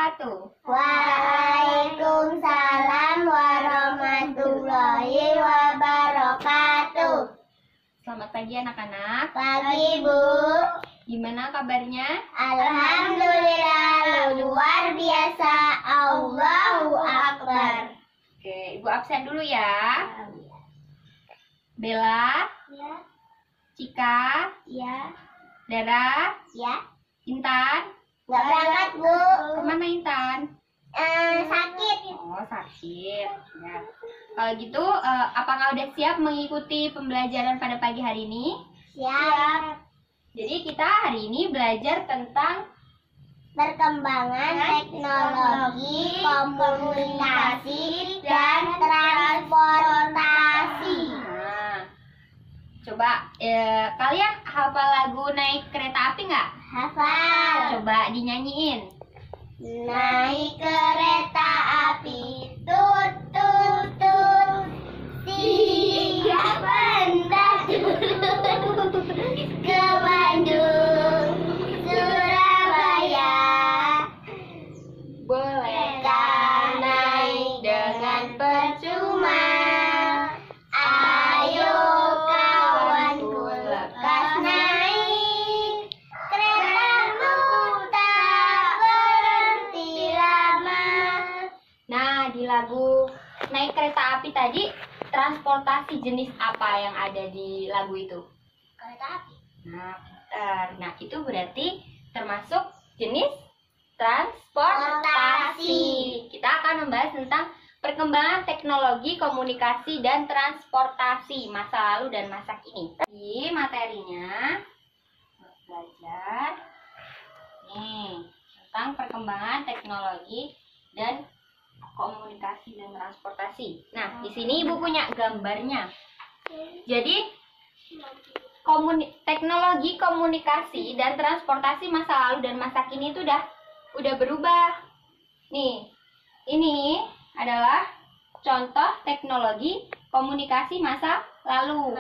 wabarakatuh. Waalaikumsalam warahmatullahi wabarakatuh. Selamat pagi anak-anak. Pagi, Bu. Gimana kabarnya? Alhamdulillah, luar biasa. Allahu Akbar. Oke, Ibu absen dulu ya. Bella, Ya, Cika, ya, Dara, ya. Intan. Nggak berangkat, Bu. Kemana Intan? Sakit. Oh, sakit. Ya. Kalau gitu, apakah udah siap mengikuti pembelajaran pada pagi hari ini? Siap. Jadi kita hari ini belajar tentang Perkembangan teknologi, komunikasi, dan transportasi. Nah, coba kalian hafal lagu Naik Kereta Api nggak? Hafal. Coba dinyanyiin. Naik kereta api, tut tut tut. Siap mendaki ke Bandung, Surabaya. Bolehkah naik dengan percuma? Ayo kawanku lekas naik, keretamu tak berhenti lama. Nah, di lagu Naik Kereta Api tadi, transportasi jenis apa yang ada di lagu itu? Kereta api. Nah, itu berarti termasuk jenis transportasi. Kita akan membahas tentang perkembangan teknologi, komunikasi, dan transportasi masa lalu dan masa kini. Di materinya belajar nih tentang perkembangan teknologi dan komunikasi dan transportasi. Nah, di sini Ibu punya gambarnya. Jadi teknologi komunikasi dan transportasi masa lalu dan masa kini itu udah berubah. Nih, ini adalah contoh teknologi komunikasi masa lalu.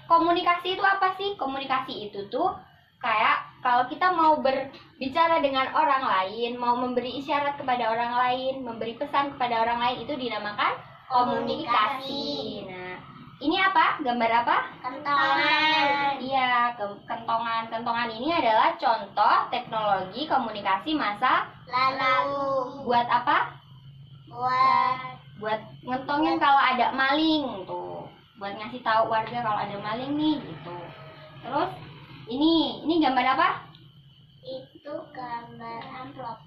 Komunikasi itu apa sih? Komunikasi itu tuh kayak kalau kita mau berbicara dengan orang lain, mau memberi isyarat kepada orang lain, memberi pesan kepada orang lain, itu dinamakan komunikasi. Nah, ini apa? Gambar apa? Kentongan. Iya, kentongan. Kentongan ini adalah contoh teknologi komunikasi masa Lalu buat apa? Buat ngentongin kalau ada maling tuh. Buat ngasih tahu warga kalau ada maling nih gitu. Terus ini gambar apa? itu gambar amplop.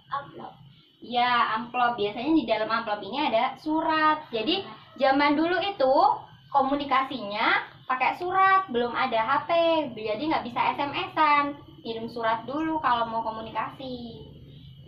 Ya, amplop. Biasanya di dalam amplop ini ada surat. Jadi zaman dulu itu komunikasinya pakai surat, belum ada HP, jadi nggak bisa SMS-an, kirim surat dulu kalau mau komunikasi.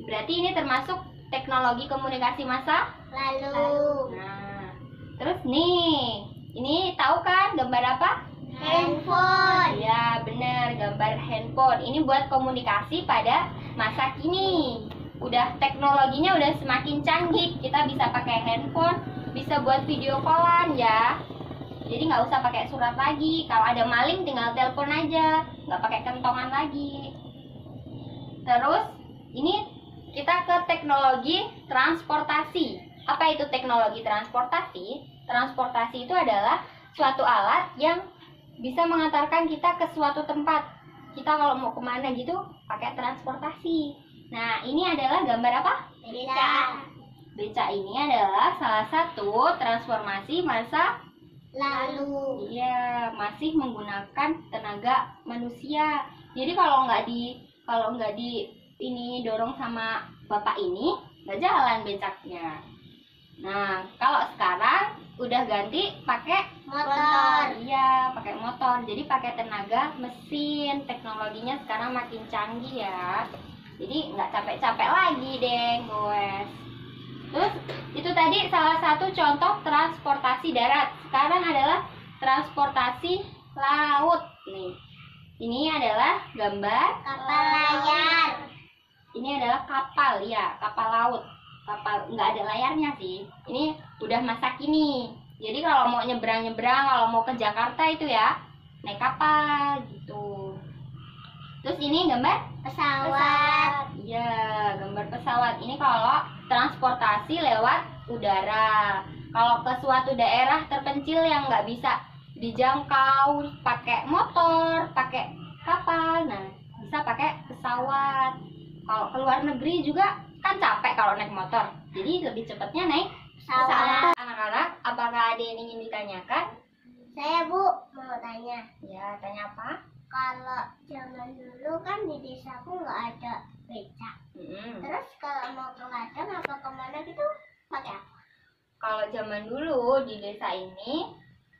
Berarti ini termasuk teknologi komunikasi masa Lalu Nah, terus nih, ini tahu kan gambar apa? handphone. Ya, bener, gambar handphone. Ini buat komunikasi pada masa kini. Udah teknologinya udah semakin canggih. Kita bisa pakai handphone, bisa buat video callan ya. Jadi nggak usah pakai surat lagi. Kalau ada maling tinggal telepon aja, nggak pakai kentongan lagi. Terus ini kita ke teknologi transportasi. Apa itu teknologi transportasi? Transportasi itu adalah suatu alat yang bisa mengantarkan kita ke suatu tempat. Kita kalau mau kemana gitu pakai transportasi. Nah, ini adalah gambar apa? Beca. Beca ini adalah salah satu transformasi masa Lalu Iya, masih menggunakan tenaga manusia. Jadi kalau nggak di ini dorong sama bapak ini, nggak jalan becaknya. Nah, kalau sekarang udah ganti pakai motor. Iya, pakai motor. Jadi pakai tenaga mesin. Teknologinya sekarang makin canggih ya. Jadi nggak capek-capek lagi deh, guys. Terus itu tadi salah satu contoh transportasi darat. Sekarang adalah transportasi laut nih. Ini adalah gambar Kapal layar. Ini adalah kapal ya, kapal laut. Kapal nggak ada layarnya sih. Ini udah masa kini. Jadi kalau mau nyebrang-nyebrang, kalau mau ke Jakarta itu ya naik kapal gitu. Terus ini gambar Pesawat. Iya, gambar pesawat. Ini kalau transportasi lewat udara. Kalau ke suatu daerah terpencil yang nggak bisa dijangkau pakai motor, pakai kapal, nah bisa pakai pesawat. Kalau ke luar negeri juga kan capek kalau naik motor. Jadi lebih cepatnya naik pesawat. Anak-anak, apakah ada yang ingin ditanyakan? Saya Bu mau tanya. Ya, tanya apa? Kalau zaman dulu kan di desaku nggak ada becak. Terus kalau mau ke ladang apa kemana gitu pakai apa? Kalau zaman dulu di desa ini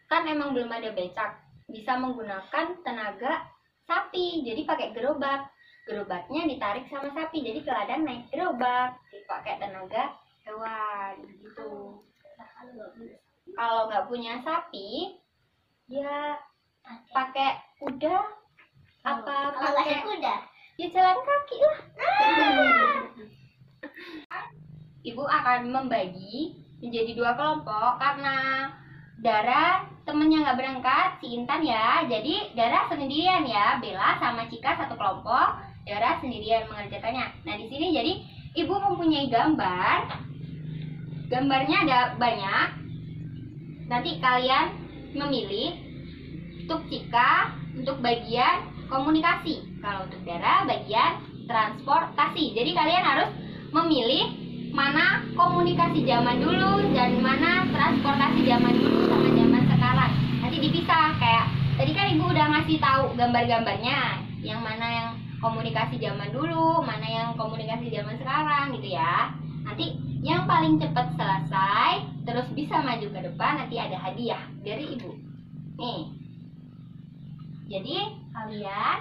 kan emang belum ada becak, bisa menggunakan tenaga sapi, jadi pakai gerobak. Gerobaknya ditarik sama sapi, jadi ke ladang naik gerobak, dipakai tenaga hewan gitu. Kalau nggak punya sapi, ya pakai kuda. Apa Kalau pakai pakai kuda? ya jalan kaki lah. Ibu akan membagi menjadi 2 kelompok karena Dara temennya nggak berangkat, si Intan ya. Jadi Dara sendirian ya, Bella sama Cika satu kelompok, Dara sendirian mengerjakannya. Nah di sini jadi ibu mempunyai gambar, gambarnya ada banyak. Nanti kalian memilih untuk Cika untuk bagian komunikasi, kalau untuk Dara bagian transportasi. Jadi kalian harus memilih mana komunikasi zaman dulu dan mana transportasi zaman dulu sama zaman sekarang. Nanti dipisah, kayak tadi kan ibu udah ngasih tahu gambar-gambarnya, yang mana yang komunikasi zaman dulu, mana yang komunikasi zaman sekarang gitu ya. Nanti yang paling cepat selesai terus bisa maju ke depan, nanti ada hadiah dari ibu nih. Jadi kalian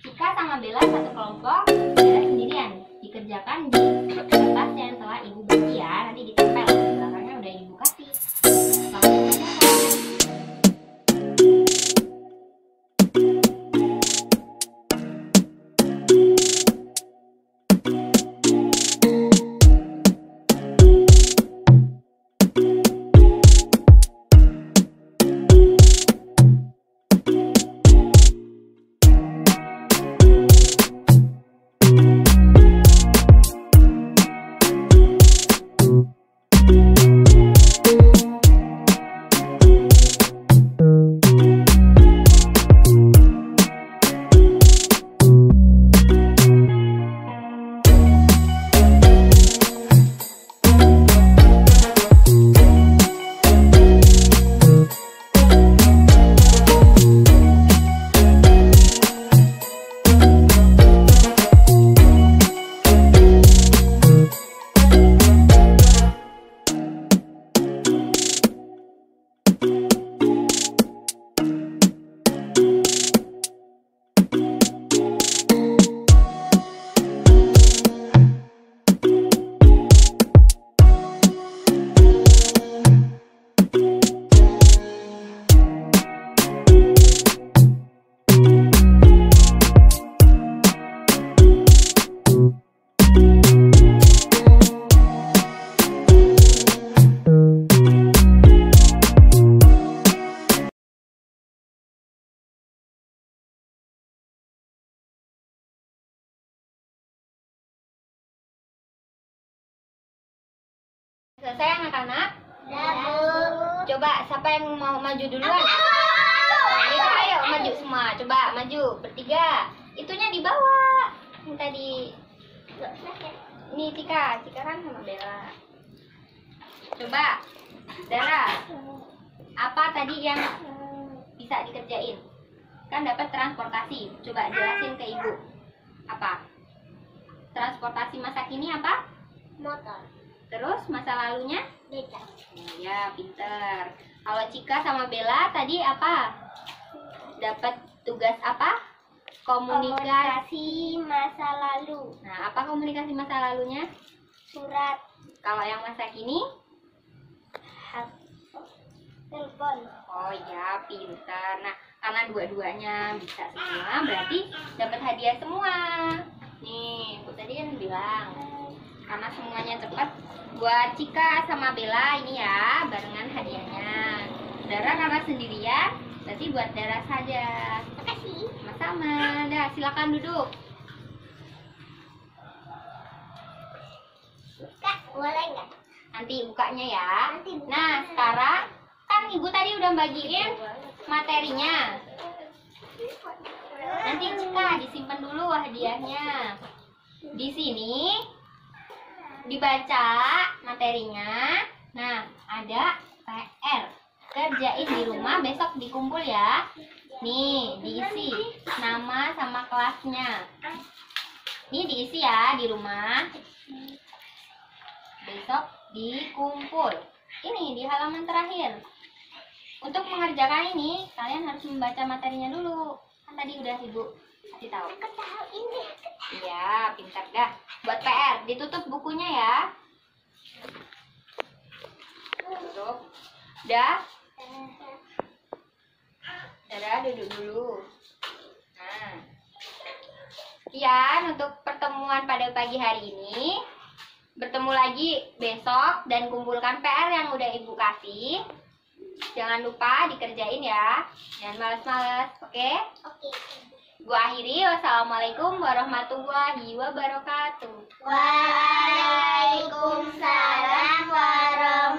Cika sama Bella satu kelompok, Dara sendirian. Dikerjakan di kertas yang telah ibu bagi ya, nanti ditempel di belakangnya udah ibu kasih. Selamat mengerjakan. Selesai anak-anak? Ya Bu. Coba siapa yang mau maju duluan? Ayo, ayo maju semua. Coba maju bertiga. Itunya di bawah. Yang tadi. Ini Cika kan sama Bella. Coba Dara. Apa tadi yang bisa dikerjain? Kan dapat transportasi. Coba jelasin ke ibu. Apa? Transportasi masa kini apa? Motor. Terus masa lalunya? Becak. Ya, pinter. Kalau Cika sama Bella tadi apa? Dapat tugas apa? Komunikasi masa lalu. Nah, apa komunikasi masa lalunya? Surat. Kalau yang masa kini? Telepon. Oh ya, pinter. Nah, karena dua-duanya bisa semua, berarti dapat hadiah semua. Nih, aku tadi kan bilang, karena semuanya cepat, buat Cika sama Bella ini ya, barengan hadiahnya. Dara karena sendirian, berarti buat Dara saja. Makasih. Sama-sama. Dah, silakan duduk. Kak, boleh nggak? Nanti bukanya ya. Nanti buka. Nah, sekarang kan Ibu tadi udah bagiin materinya. Nanti Cika disimpan dulu hadiahnya. Di sini dibaca materinya. Nah, ada PR. Kerjain di rumah, besok dikumpul ya. Nih, diisi nama sama kelasnya. Ini diisi ya di rumah. Besok dikumpul. Ini di halaman terakhir. Untuk mengerjakan ini, kalian harus membaca materinya dulu. Kan tadi udah Ibu kasih tahu. Aku tahu ini. Iya, pintar dah. Buat PR, ditutup bukunya ya. Tutup. Udah? Udah, duduk dulu. Nah. Sekian untuk pertemuan pada pagi hari ini. Bertemu lagi besok dan kumpulkan PR yang udah Ibu kasih. Jangan lupa dikerjain ya. Jangan males-males, oke? Oke. Gua akhiri. Wassalamualaikum warahmatullahi wabarakatuh. Waalaikumsalam warahmatullahi